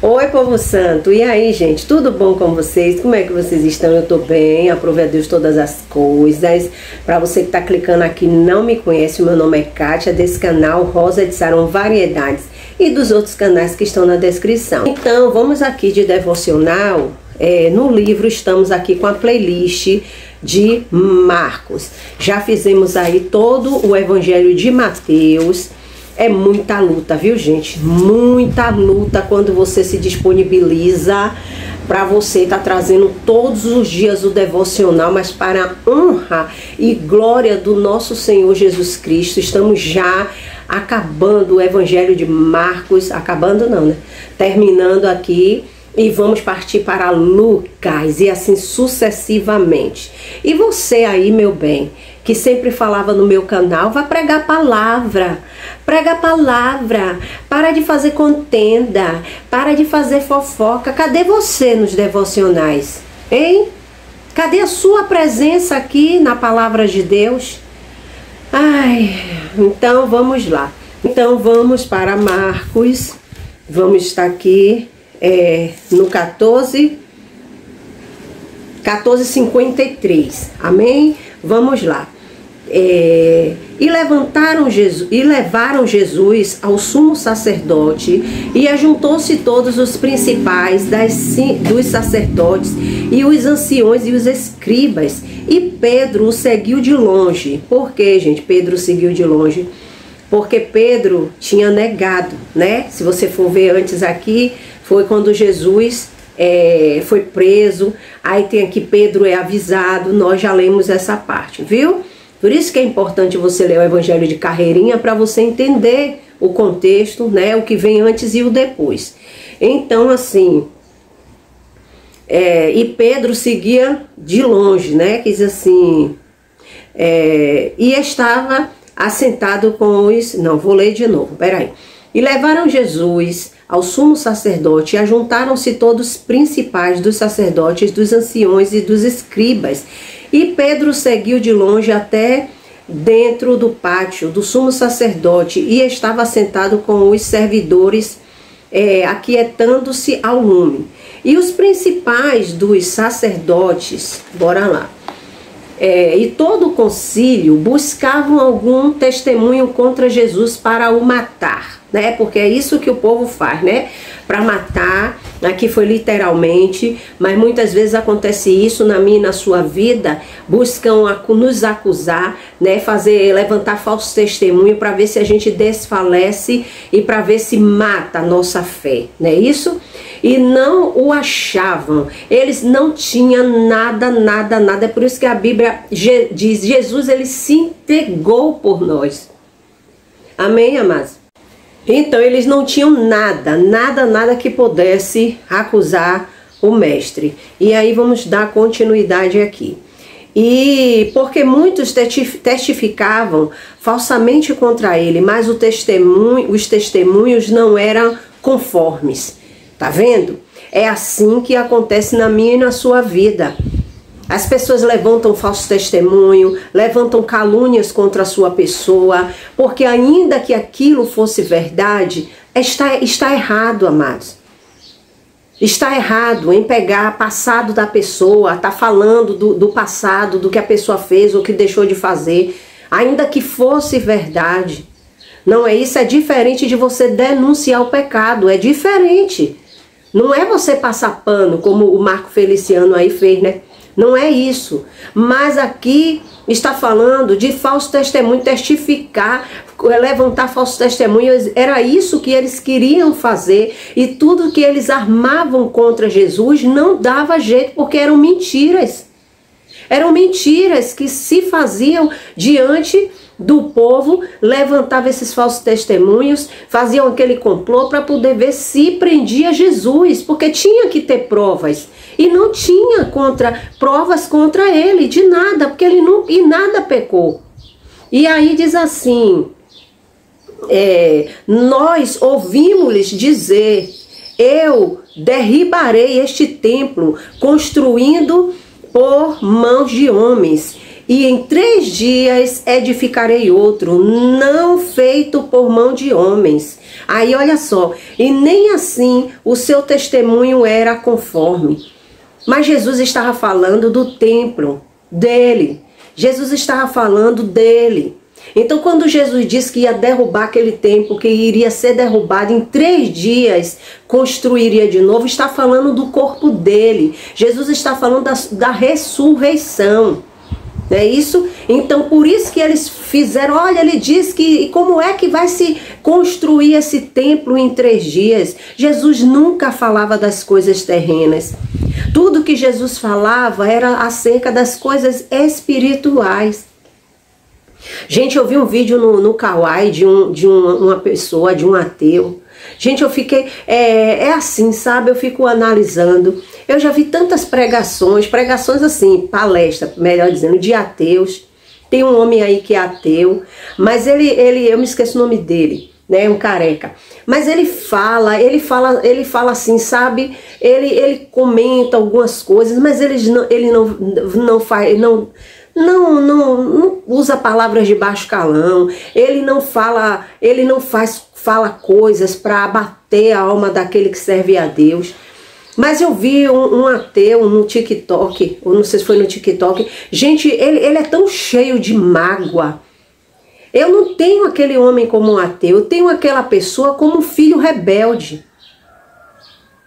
Oi, povo santo, e aí, gente, tudo bom com vocês? Como é que vocês estão? Eu tô bem, aprove a Deus todas as coisas. Pra você que tá clicando aqui e não me conhece, o meu nome é Kátia, desse canal Rosa de Saron Variedades e dos outros canais que estão na descrição. Então, vamos aqui de devocional. No livro estamos aqui com a playlist de Marcos. Já fizemos aí todo o Evangelho de Mateus. É muita luta, viu, gente? Muita luta quando você se disponibiliza para você estar trazendo todos os dias o devocional, mas para a honra e glória do nosso Senhor Jesus Cristo. Estamos já acabando o Evangelho de Marcos, acabando não, né? Terminando aqui. E vamos partir para Lucas e assim sucessivamente. E você aí, meu bem, que sempre falava no meu canal, vai pregar a palavra. Prega a palavra. Para de fazer contenda. Para de fazer fofoca. Cadê você nos devocionais? Hein? Cadê a sua presença aqui na palavra de Deus? Ai, então vamos lá. Então vamos para Marcos. Vamos estar aqui no 14:53, amém? Vamos lá. E levaram Jesus ao sumo sacerdote, e ajuntou-se todos os principais dos sacerdotes e os anciões e os escribas, e Pedro o seguiu de longe. Por que, gente, Pedro seguiu de longe? Porque Pedro tinha negado, né? Se você for ver antes aqui, foi quando Jesus foi preso. Aí tem aqui Pedro é avisado. Nós já lemos essa parte, viu? Por isso que é importante você ler o Evangelho de carreirinha, para você entender o contexto, né? O que vem antes e o depois. Então, assim, e Pedro seguia de longe, né? Que diz assim, e estava assentado com os... Não, vou ler de novo, peraí. E levaram Jesus ao sumo sacerdote, e ajuntaram-se todos os principais dos sacerdotes, dos anciões e dos escribas. E Pedro seguiu de longe até dentro do pátio do sumo sacerdote, e estava sentado com os servidores, aquietando-se ao lume. E os principais dos sacerdotes, bora lá, e todo o concílio buscavam algum testemunho contra Jesus para o matar, né? Porque é isso que o povo faz, né? Para matar. Aqui foi literalmente, mas muitas vezes acontece isso na minha e na sua vida. Buscam nos acusar, né? Levantar falso testemunho para ver se a gente desfalece e para ver se mata a nossa fé, não é isso? E não o achavam. Eles não tinham nada. É por isso que a Bíblia diz: Jesus, ele se entregou por nós. Amém, amados? Então eles não tinham nada que pudesse acusar o mestre. E aí vamos dar continuidade aqui. E porque muitos testificavam falsamente contra ele, mas os testemunhos não eram conformes. Tá vendo? É assim que acontece na minha e na sua vida. As pessoas levantam falso testemunho, levantam calúnias contra a sua pessoa, porque ainda que aquilo fosse verdade, está errado, amados. Está errado em pegar o passado da pessoa, tá falando do passado, do que a pessoa fez ou que deixou de fazer, ainda que fosse verdade. Não é isso, é diferente de você denunciar o pecado, é diferente. Não é você passar pano, como o Marco Feliciano aí fez, né? Não é isso. Mas aqui está falando de falso testemunho, testificar, levantar falsos testemunhos. Era isso que eles queriam fazer. E tudo que eles armavam contra Jesus não dava jeito, porque eram mentiras. Eram mentiras que se faziam diante do povo, levantavam esses falsos testemunhos, faziam aquele complô para poder ver se prendia Jesus, porque tinha que ter provas. E não tinha provas contra ele, de nada, porque ele não, e nada pecou. E aí diz assim, nós ouvimos-lhes dizer: eu derribarei este templo, construindo por mãos de homens, e em 3 dias edificarei outro, não feito por mão de homens. Aí olha só, e nem assim o seu testemunho era conforme. Mas Jesus estava falando do templo dele. Jesus estava falando dele. Então quando Jesus disse que ia derrubar aquele templo, que iria ser derrubado em 3 dias, construiria de novo, está falando do corpo dele. Jesus está falando da ressurreição. Não é isso? Então por isso que eles fizeram, olha, ele diz que como é que vai se construir esse templo em 3 dias? Jesus nunca falava das coisas terrenas. Tudo que Jesus falava era acerca das coisas espirituais. Gente, eu vi um vídeo no Kawaii de uma pessoa, de um ateu. Gente, eu fiquei, assim, sabe? Eu fico analisando. Eu já vi tantas pregações assim, palestra, melhor dizendo, de ateus. Tem um homem aí que é ateu, mas eu me esqueço o nome dele, né? Um careca. Mas ele fala assim, sabe? Ele comenta algumas coisas, mas ele não usa palavras de baixo calão. Ele não fala coisas para abater a alma daquele que serve a Deus. Mas eu vi um ateu no TikTok, ou não sei se foi no TikTok. Gente, ele é tão cheio de mágoa. Eu não tenho aquele homem como um ateu, eu tenho aquela pessoa como um filho rebelde.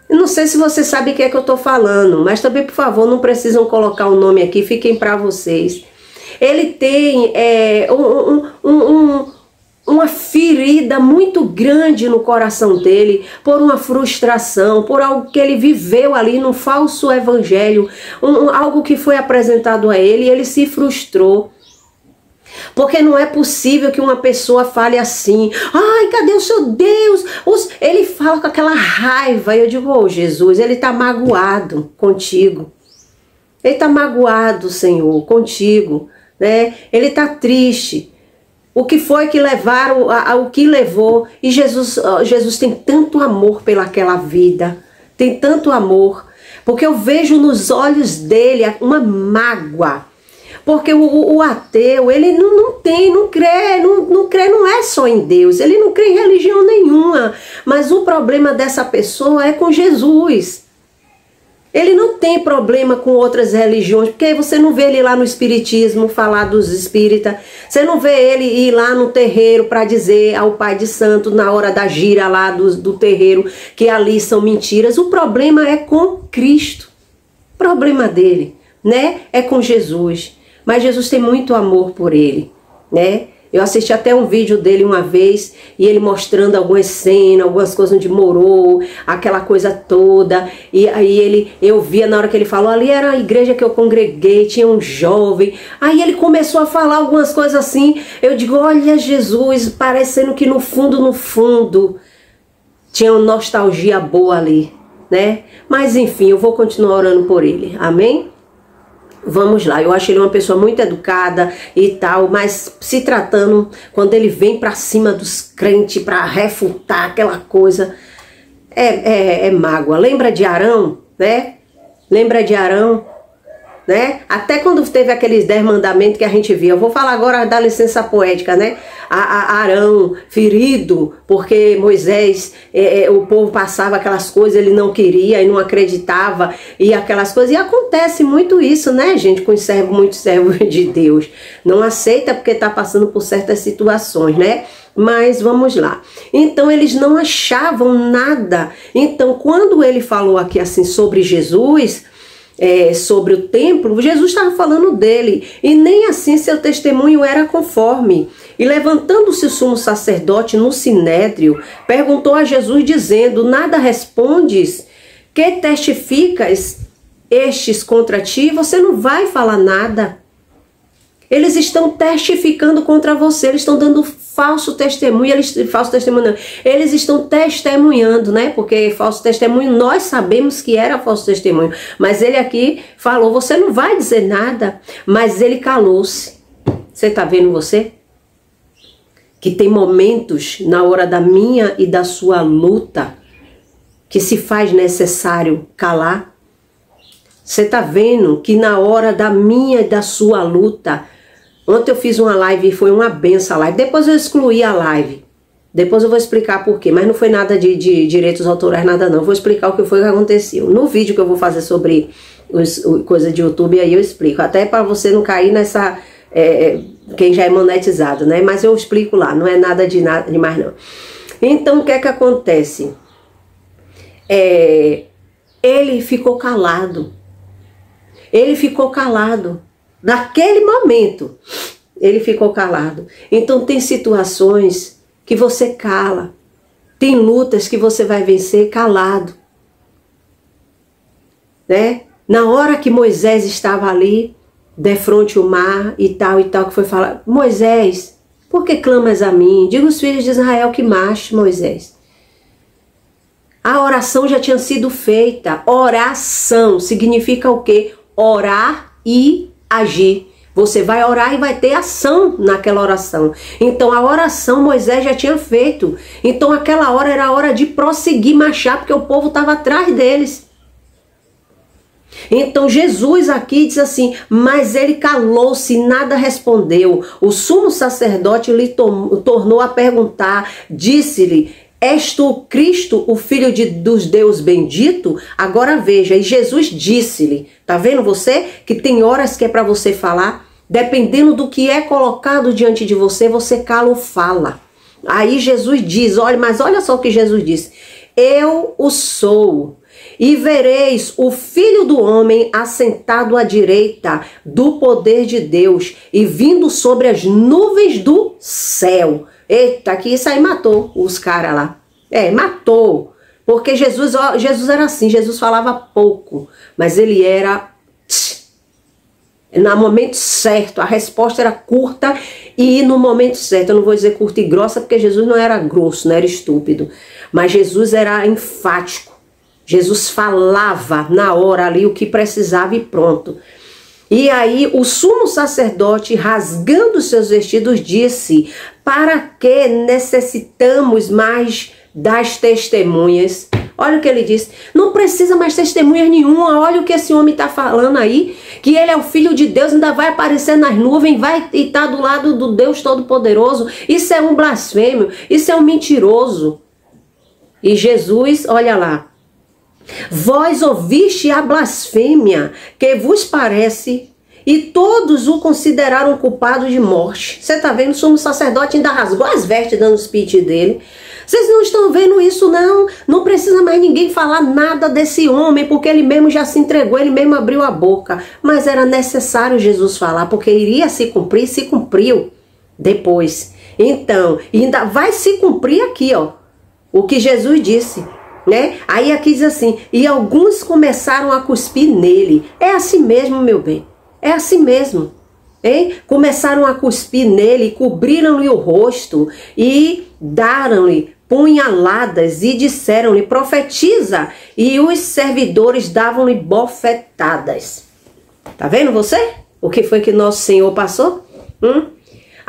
Eu não sei se você sabe o que é que eu estou falando, mas também, por favor, não precisam colocar o nome aqui, fiquem para vocês. Ele tem uma ferida muito grande no coração dele, por uma frustração, por algo que ele viveu ali no falso evangelho, algo que foi apresentado a ele e ele se frustrou. Porque não é possível que uma pessoa fale assim, ai, cadê o seu Deus? Ele fala com aquela raiva, e eu digo, oh, Jesus, ele está magoado contigo. Ele está magoado, Senhor, contigo, né? Ele está triste. O que foi que levaram, o que levou, e Jesus tem tanto amor pelaquela vida, tem tanto amor, porque eu vejo nos olhos dele uma mágoa. Porque o ateu, ele não crê, não é só em Deus, ele não crê em religião nenhuma. Mas o problema dessa pessoa é com Jesus. Ele não tem problema com outras religiões, porque você não vê ele lá no espiritismo falar dos espíritas, você não vê ele ir lá no terreiro para dizer ao pai de santo na hora da gira lá do terreiro que ali são mentiras. O problema é com Cristo, o problema dele, né, é com Jesus. Mas Jesus tem muito amor por ele, né? Eu assisti até um vídeo dele uma vez, e ele mostrando algumas cenas, algumas coisas onde morou, aquela coisa toda. E aí eu via na hora que ele falou, ali era a igreja que eu congreguei, tinha um jovem. Aí ele começou a falar algumas coisas assim. Eu digo, olha Jesus, parecendo que no fundo, tinha uma nostalgia boa ali, né? Mas enfim, eu vou continuar orando por ele, amém? Vamos lá, eu acho ele uma pessoa muito educada e tal, mas se tratando, quando ele vem pra cima dos crentes para refutar aquela coisa, é mágoa. Lembra de Arão, né? Lembra de Arão, né? Até quando teve aqueles 10 mandamentos que a gente via. Eu vou falar agora da licença poética, né? Arão ferido, porque Moisés, o povo passava aquelas coisas, ele não queria e não acreditava, e aquelas coisas, e acontece muito isso, né, gente, com muitos servos de Deus, não aceita porque está passando por certas situações, né? Mas vamos lá. Então eles não achavam nada. Então quando ele falou aqui assim sobre Jesus, sobre o templo, Jesus estava falando dele, e nem assim seu testemunho era conforme. E levantando-se o sumo sacerdote no sinédrio, perguntou a Jesus dizendo, nada respondes? Que testificas estes contra ti? Você não vai falar nada. Eles estão testificando contra você, eles estão dando falso testemunho, eles estão testemunhando, né? Porque falso testemunho, nós sabemos que era falso testemunho, mas ele aqui falou, você não vai dizer nada, mas ele calou-se. Você tá vendo você? Que tem momentos na hora da minha e da sua luta que se faz necessário calar. Você tá vendo que na hora da minha e da sua luta, ontem eu fiz uma live e foi uma benção a live, depois eu excluí a live, depois eu vou explicar por quê, mas não foi nada de direitos autorais, nada não, vou explicar o que foi que aconteceu. No vídeo que eu vou fazer sobre coisa de YouTube, aí eu explico, até para você não cair nessa, quem já é monetizado, né, mas eu explico lá, não é nada demais não. Então o que é que acontece? Ele ficou calado. Ele ficou calado. Naquele momento, ele ficou calado. Então tem situações que você cala. Tem lutas que você vai vencer calado. Né? Na hora que Moisés estava ali, defronte o mar e tal, que foi falar: Moisés, por que clamas a mim? Diga aos filhos de Israel que marche, Moisés. A oração já tinha sido feita. Oração significa o quê? Orar e agir. Você vai orar e vai ter ação naquela oração. Então a oração Moisés já tinha feito. Então aquela hora era a hora de prosseguir, marchar, porque o povo estava atrás deles. Então Jesus aqui diz assim: mas ele calou-se, nada respondeu. O sumo sacerdote lhe tornou a perguntar, disse-lhe: és tu Cristo, o Filho dos Deus bendito? Agora veja, e Jesus disse-lhe, tá vendo você? Que tem horas que é para você falar, dependendo do que é colocado diante de você, você cala ou fala. Aí Jesus diz, olha, mas olha só o que Jesus disse: eu o sou, e vereis o Filho do Homem assentado à direita do poder de Deus e vindo sobre as nuvens do céu. Eita, que isso aí matou os caras lá. Matou. Porque Jesus era assim, Jesus falava pouco, mas ele era no momento certo, a resposta era curta e no momento certo. Eu não vou dizer curta e grossa, porque Jesus não era grosso, não era estúpido, mas Jesus era enfático. Jesus falava na hora ali o que precisava e pronto. E aí o sumo sacerdote, rasgando seus vestidos, disse: para que necessitamos mais das testemunhas? Olha o que ele disse: não precisa mais testemunhas nenhuma. Olha o que esse homem está falando aí, que ele é o Filho de Deus, ainda vai aparecer nas nuvens, vai estar do lado do Deus Todo-Poderoso. Isso é um blasfêmio, isso é um mentiroso. E Jesus, olha lá: vós ouviste a blasfêmia que vos parece, e todos o consideraram culpado de morte. Você está vendo? O sumo sacerdote ainda rasgou as vestes dando o speech dele. Vocês não estão vendo isso, não? Não precisa mais ninguém falar nada desse homem, porque ele mesmo já se entregou, ele mesmo abriu a boca. Mas era necessário Jesus falar, porque iria se cumprir, se cumpriu depois. Então, ainda vai se cumprir aqui, ó, o que Jesus disse. Né? Aí aqui diz assim: e alguns começaram a cuspir nele. É assim mesmo, meu bem, é assim mesmo, hein? Começaram a cuspir nele, cobriram-lhe o rosto e daram-lhe punhaladas e disseram-lhe: profetiza. E os servidores davam-lhe bofetadas. Tá vendo você? O que foi que nosso Senhor passou?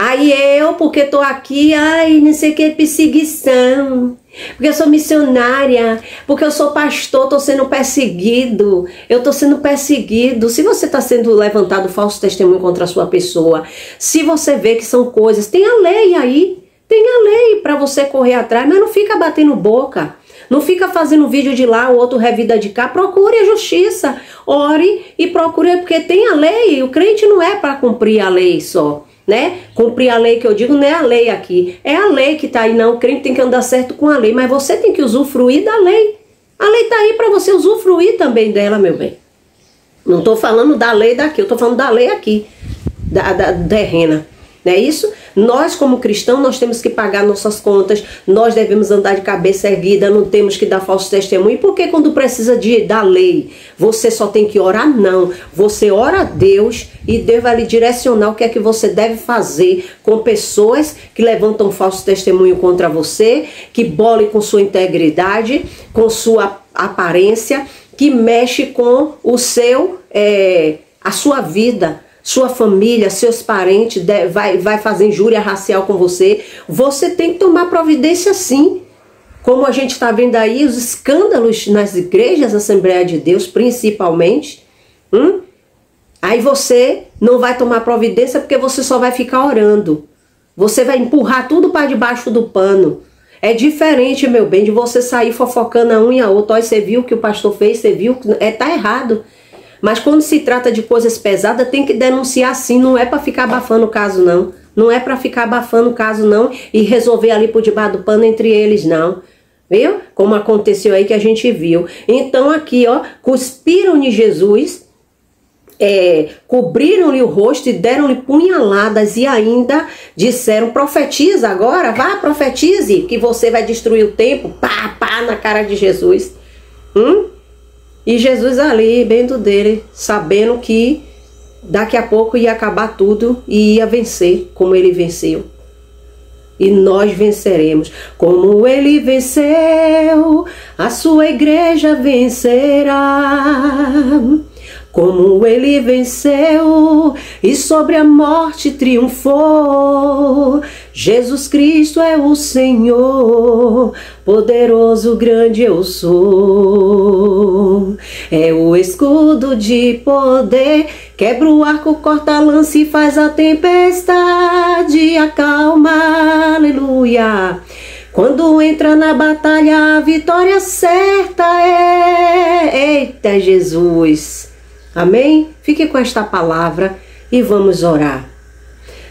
Aí eu, porque tô aqui, ai, não sei o que, perseguição, porque eu sou missionária, porque eu sou pastor, tô sendo perseguido, eu tô sendo perseguido. Se você tá sendo levantado falso testemunho contra a sua pessoa, se você vê que são coisas, tem a lei aí, tem a lei para você correr atrás, mas não fica batendo boca, não fica fazendo vídeo de lá, o outro revida de cá. Procure a justiça, ore e procure, porque tem a lei. O crente não é para cumprir a lei só, né? Cumprir a lei que eu digo não é a lei aqui, é a lei que tá aí. Não, o crente tem que andar certo com a lei, mas você tem que usufruir da lei. A lei tá aí para você usufruir também dela, meu bem. Não tô falando da lei daqui, eu tô falando da lei aqui, da terrena. Não é isso? Nós, como cristãos, nós temos que pagar nossas contas, nós devemos andar de cabeça erguida, não temos que dar falso testemunho. Porque quando precisa da lei, você só tem que orar? Não. Você ora a Deus e Deus vai lhe direcionar o que é que você deve fazer com pessoas que levantam falso testemunho contra você, que bolem com sua integridade, com sua aparência, que mexe com o seu, a sua vida, sua família, seus parentes, vai fazer injúria racial com você. Você tem que tomar providência sim. Como a gente está vendo aí, os escândalos nas igrejas, Assembleia de Deus, principalmente, Aí você não vai tomar providência porque você só vai ficar orando. Você vai empurrar tudo para debaixo do pano. É diferente, meu bem, de você sair fofocando a um e a outra. Olha, você viu o que o pastor fez, você viu que tá errado. Mas quando se trata de coisas pesadas, tem que denunciar sim. Não é para ficar abafando o caso, não. Não é para ficar abafando o caso, não. E resolver ali por debaixo do pano entre eles, não. Viu? Como aconteceu aí que a gente viu. Então aqui, ó, cuspiram de Jesus, cobriram-lhe o rosto e deram-lhe punhaladas e ainda disseram: profetiza agora, vá, profetize que você vai destruir o templo. Pá, pá, na cara de Jesus. E Jesus ali, dentro dele, sabendo que daqui a pouco ia acabar tudo e ia vencer como ele venceu. E nós venceremos. Como ele venceu, a sua igreja vencerá. Como ele venceu e sobre a morte triunfou. Jesus Cristo é o Senhor, poderoso, grande eu sou. É o escudo de poder, quebra o arco, corta a lança e faz a tempestade acalma, aleluia. Quando entra na batalha, a vitória certa é. Eita, Jesus! Amém? Fique com esta palavra e vamos orar.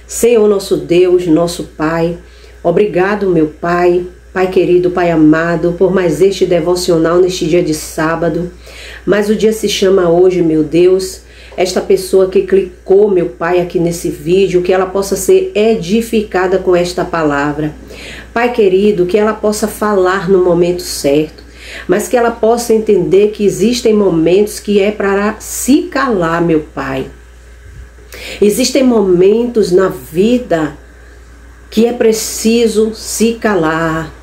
Senhor, nosso Deus, nosso Pai, obrigado, meu Pai, Pai querido, Pai amado, por mais este devocional neste dia de sábado. Mas o dia se chama hoje, meu Deus, esta pessoa que clicou, meu Pai, aqui nesse vídeo, que ela possa ser edificada com esta palavra. Pai querido, que ela possa falar no momento certo, mas que ela possa entender que existem momentos que é para se calar, meu Pai. Existem momentos na vida que é preciso se calar.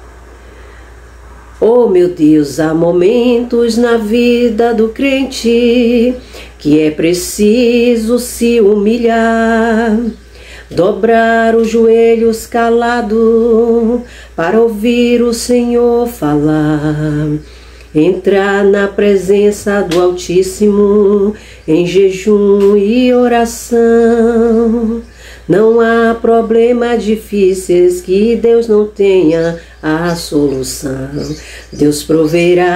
Oh, meu Deus, há momentos na vida do crente que é preciso se humilhar, dobrar os joelhos calado para ouvir o Senhor falar. Entrar na presença do Altíssimo em jejum e oração. Não há problemas difíceis que Deus não tenha a solução. Deus proverá.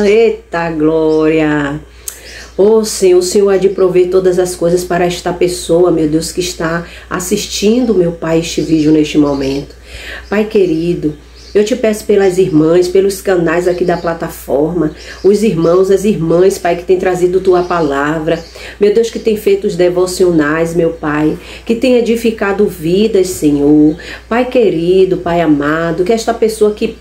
Eita glória! Oh Senhor, o Senhor há de prover todas as coisas para esta pessoa, meu Deus, que está assistindo, meu Pai, este vídeo neste momento. Pai querido, eu te peço pelas irmãs, pelos canais aqui da plataforma, os irmãos, as irmãs, Pai, que tem trazido Tua palavra, meu Deus, que tem feito os devocionais, meu Pai, que tem edificado vidas, Senhor. Pai querido, Pai amado, que esta pessoa que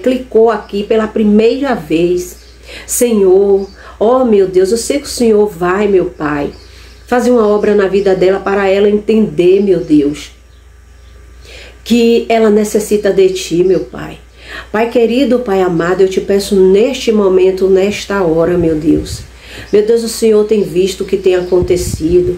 clicou aqui pela primeira vez, Senhor, oh meu Deus, eu sei que o Senhor vai, meu Pai, fazer uma obra na vida dela para ela entender, meu Deus, que ela necessita de Ti, meu Pai. Pai querido, Pai amado, eu te peço neste momento, nesta hora, meu Deus. Meu Deus, o Senhor tem visto o que tem acontecido.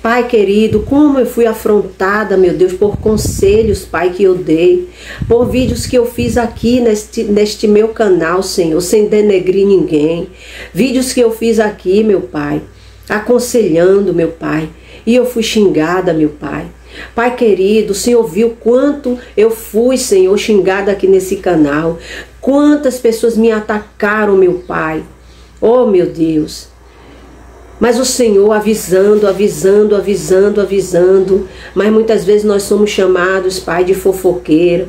Pai querido, como eu fui afrontada, meu Deus, por conselhos, Pai, que eu dei, por vídeos que eu fiz aqui neste meu canal, Senhor, sem denegrir ninguém. Vídeos que eu fiz aqui, meu Pai, aconselhando, meu Pai, e eu fui xingada, meu Pai. Pai querido, o Senhor viu quanto eu fui, Senhor, xingada aqui nesse canal. Quantas pessoas me atacaram, meu Pai. Oh, meu Deus. Mas o Senhor avisando, avisando, avisando, avisando. Mas muitas vezes nós somos chamados, Pai, de fofoqueira.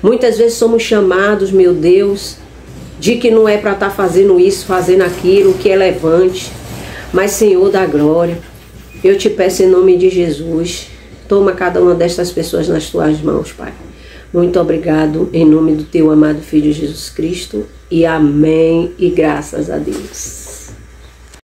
Muitas vezes somos chamados, meu Deus, de que não é para estar fazendo isso, fazendo aquilo, que é levante. Mas, Senhor da glória, eu te peço em nome de Jesus, toma cada uma destas pessoas nas Tuas mãos, Pai. Muito obrigado, em nome do Teu amado Filho Jesus Cristo. E amém, e graças a Deus.